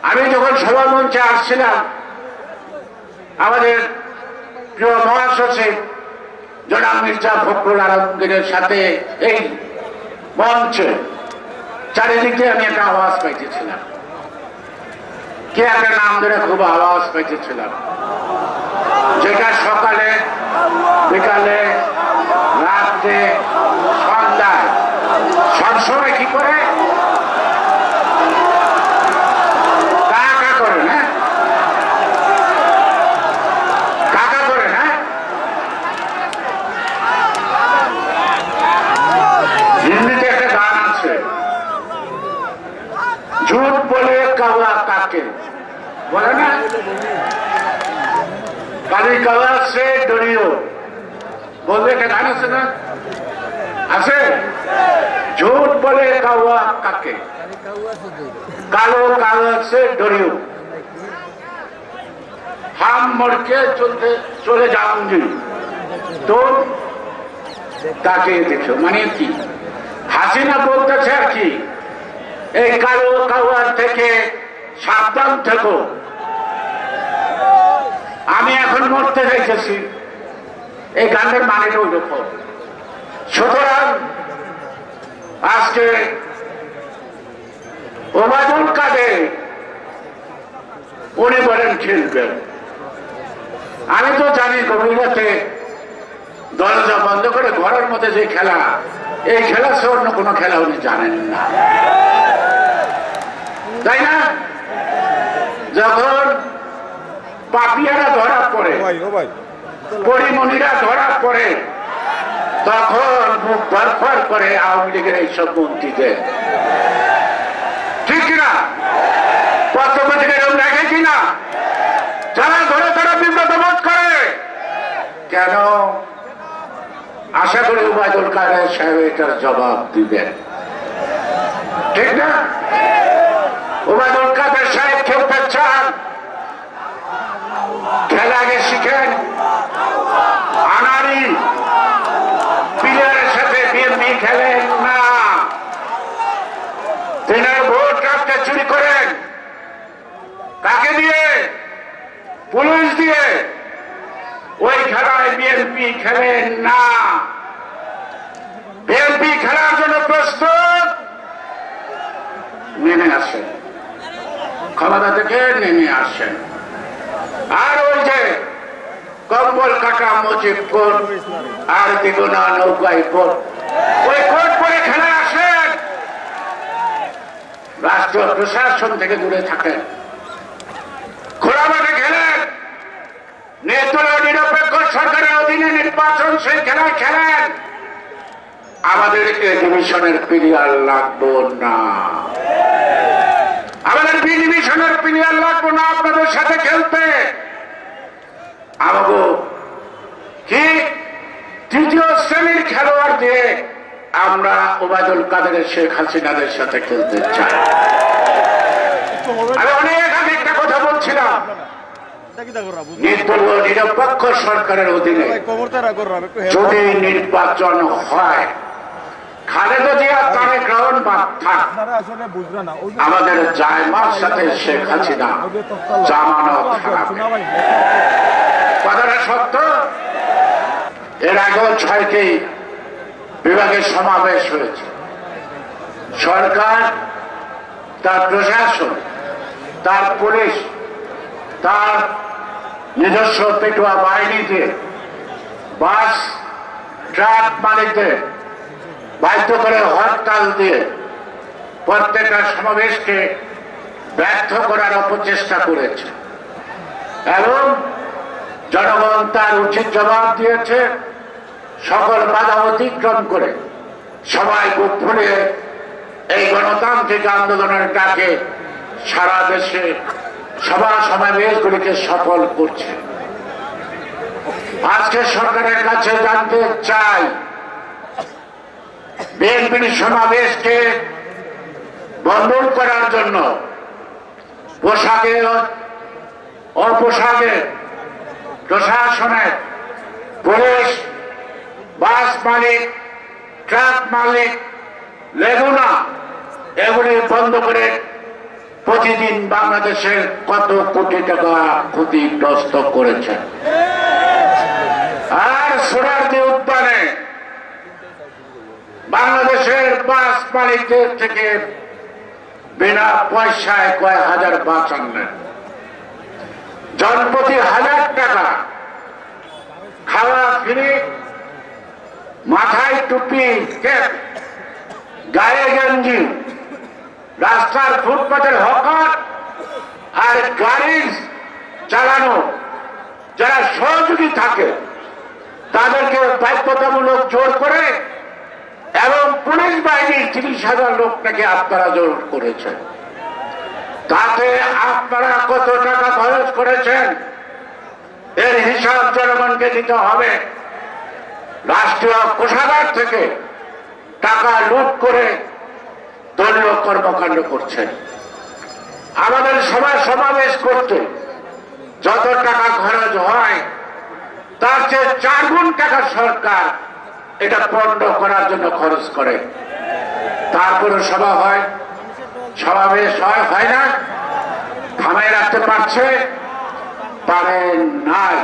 আমি যখন সভা মঞ্চে আসছিলাম, আমাদের প্রিয় মহাসচিব জনাব মির্জা ফখরুল আলমগীরের সাথে এই মঞ্চে চারিদিকে আমি একটা আওয়াজ পাইতেছিলাম, কে একটা নাম ধরে খুব আওয়াজ পাইতেছিলাম, যেটা সকালে, বিকালে, রাত্রে, সন্ধ্যায় সবসময় কি করে কাকা করে, হ্যাঁ কাকা করে, হ্যাঁ হিন্দিতে একটা গান আছে, ঝুট বলে কাওয়া কাকে বলে না, কালি কাওয়া সে ডরিও বলবে, একটা গান আছে না, আছে, ঝুট বলে কাওয়া কাকে, কালো কাওয়া সে ডরিও, হাম মরকে চলে যাऊंगी তো তাকে দেখো। মানে কি, হাসিনা বলতেছে আর কি, এই কালো কাওয়ার থেকে সাবধান থেকো, আমি এখন মরতে যাইতেছি। এই গানের মানেটা ওই রকম। সুতরাং আজকে ওবায়দুল কাদের উনি বলেন খেলবেন, আমি তো জানি গভীর রাতে দরজা বন্ধ করে ঘরের মধ্যে যে খেলা, এই খেলা সে অন্য কোনো খেলা উনি জানেন না, তাই না? যখন পাপিয়ারা ধরা পড়ে, পরিমণিরা ধরা পড়ে, তখন মুখ ধরফর করে আওয়ামী লীগের এইসব মন্ত্রীদের, ঠিক কিনা? পত্রপত্রিকা এরকম রাখে কিনা? যারা ধরে তারা বিব্রত বোধ করে কেন? আশা করি ওবায়দুল কাদের সাহেব এটার জবাব দিবেন, ঠিক না? ওবায়দুল কাদের সাহেব খেলতে চান, খেলা আগে শিখেন। আনারি প্লেয়ারের সাথে বিএনপি খেলেন না, তিনি ভোট রাখতে চুরি করেন, কাকে দিয়ে? পুলিশ দিয়ে। ওই খেলায় বিএনপি খেলেন না। বিএনপি খেলার জন্য প্রস্তুত, নেমে আসেন, ক্ষমতা থেকে নেমে আসেন। আর ওই যে কম্বল কাটা মুজিব কোট আর দ্বিগুণা নৌকায় কোট, ওই কোট পরে খেলা আসেন, রাষ্ট্র প্রশাসন থেকে দূরে থাকেন, খোলা মাঠে খেলেন, নিরপেক্ষ সরকারের অধীনে নির্বাচন সেই খেলায় খেলেন। আমাদের এ ডিভিশনের প্লেয়ার লাগবো না, আমাদের বি ডিভিশনের প্লেয়ার লাগবো না আপনাদের সাথে খেলতে। আমাকে কি তৃতীয় শ্রেণীর খেলোয়াড় দিয়ে আমরা ওবায়দুল কাদের, শেখ হাসিনাদের সাথে খেলতে চাই। আমি অনেক আগে একটা কথা বলছিলাম, নির্দলীয় নিরপেক্ষ সরকারের অধীনে যদি নির্বাচন হয়, খালেদা জিয়া তারেক রহমান বাদ থাক, আমাদের জায়মার সাথে শেখ হাসিনা জামানত হারাবে। কথাটা সত্য। এর আগেও 6টি বিভাগের সমাবেশ হয়েছে। সরকার, তার প্রশাসন, তার পুলিশ, তার নিজস্ব পেটুয়া বাহিনীতে, বাস ট্রাক মালিকদের বাধ্য করে হরতাল দিয়ে প্রত্যেকটা সমাবেশকে ব্যর্থ করার অপচেষ্টা করেছে এবং জনগণ তার উচিত জবাব দিয়েছে। সকল বাধা অতিক্রম করে সবাই বুক ফুলিয়ে এই গণতান্ত্রিক আন্দোলনের ডাকে সারা দেশে সভা সমাবেশগুলিকে সফল করছে। আজকে সরকারের কাছে জানতে চাই, বিএনপির সমাবেশকে বন্ধ করার জন্য পোশাকে অপোশাকে প্রশাসনের, পুলিশ, বাস মালিক, ট্রাক মালিক, লেগুনা এগুলি বন্ধ করে প্রতিদিন বাংলাদেশের কত কোটি টাকা ক্ষতিগ্রস্ত করেছে। আর সোহরাওয়ার্দী উদ্যানে বাংলাদেশের বাস মালিকদের থেকে বিনা পয়সায় কয়েক হাজার বাস আনলেন, জনপ্রতি 1000 টাকা, খাওয়া ফ্রি, মাথায় টুপি, ক্যাপ, গায়ে গেঞ্জি, রাস্তার ফুটপাতের হকার আর গাড়ি চালানো যারা সহযোগী থাকে তাদেরকে বাধ্যতামূলক জোর করে, এবং পুলিশ বাহিনীর 30,000 লোক নাকি আপনারা জোর করেছেন। তাতে আপনারা কত টাকা খরচ করেছেন এর হিসাব জনগণকে দিতে হবে। রাষ্ট্রীয় কোষাগার থেকে টাকা লুট করে দলীয় কর্মকাণ্ড করছেন। আমাদের সভা সমাবেশ করতে যত টাকা খরচ হয় তার চেয়ে 4 গুণ টাকা সরকার এটা পণ্ড করার জন্য খরচ করে। তারপরে সভা হয়, সমাবেশ হয় না, থামায় রাখতে পারে নাই।